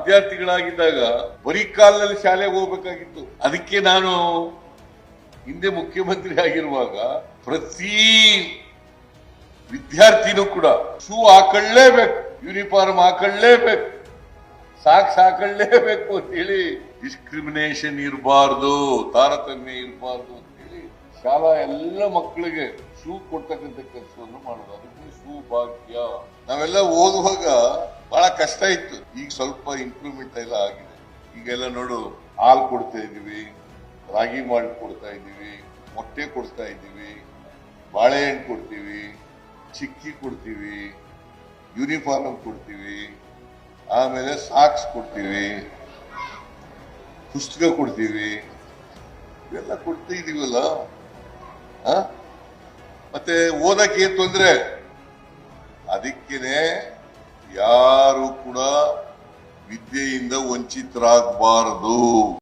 ವಿದ್ಯಾರ್ಥಿಗಳಾಗಿದ್ದಾಗ ಬರೀ ಕಾಲಿನಲ್ಲಿ ಶಾಲೆಗೆ ಹೋಗ್ಬೇಕಾಗಿತ್ತು. ಅದಕ್ಕೆ ನಾನು ಹಿಂದೆ ಮುಖ್ಯಮಂತ್ರಿ ಆಗಿರುವಾಗ ಪ್ರತಿ ವಿದ್ಯಾರ್ಥಿನೂ ಕೂಡ ಶೂ ಹಾಕೊಳ್ಳೇಬೇಕು, ಯೂನಿಫಾರ್ಮ್ ಹಾಕೊಳ್ಳೇಬೇಕು, ಸಾಕ್ಸ್ ಹಾಕೊಳ್ಳೇಬೇಕು ಅಂತ ಹೇಳಿ, ಡಿಸ್ಕ್ರಿಮಿನೇಷನ್ ಇರಬಾರ್ದು, ತಾರತಮ್ಯ ಇರಬಾರ್ದು ಅಂತ ಹೇಳಿ ಶಾಲಾ ಎಲ್ಲ ಮಕ್ಕಳಿಗೆ ಶೂ ಕೊಡ್ತಕ್ಕಂಥ ಕೆಲಸವನ್ನು ಮಾಡೋದು. ಅದಕ್ಕೆ ಶೂ ಭಾಗ್ಯ. ನಾವೆಲ್ಲ ಓದುವಾಗ ಬಹಳ ಕಷ್ಟ ಇತ್ತು. ಈಗ ಸ್ವಲ್ಪ ಇಂಪ್ರೂವ್ಮೆಂಟ್ ಎಲ್ಲ ಆಗಿದೆ. ಈಗೆಲ್ಲ ನೋಡು, ಹಾಲು ಕೊಡ್ತಾ ಇದೀವಿ, ರಾಗಿ ಮಾಲ್ಟ್ ಕೊಡ್ತಾ ಇದೀವಿ, ಮೊಟ್ಟೆ ಕೊಡ್ತಾ ಇದ್ದೀವಿ, ಬಾಳೆಹಣ್ಣು ಕೊಡ್ತೀವಿ, ಚಿಕ್ಕಿ ಕೊಡ್ತೀವಿ, ಯೂನಿಫಾರ್ಮ್ ಕೊಡ್ತೀವಿ, ಆಮೇಲೆ ಸಾಕ್ಸ್ ಕೊಡ್ತೀವಿ, ಪುಸ್ತಕ ಕೊಡ್ತೀವಿ, ಇವೆಲ್ಲ ಕೊಡ್ತಾ ಇದೀವಲ್ಲ. ಮತ್ತೆ ಓದಕ್ಕೆ ತೊಂದ್ರೆ. ಅದಕ್ಕೇನೆ ಯಾರು ಕೂಡ ವಿದ್ಯೆಯಿಂದ ವಂಚಿತರಾಗಬಾರದು.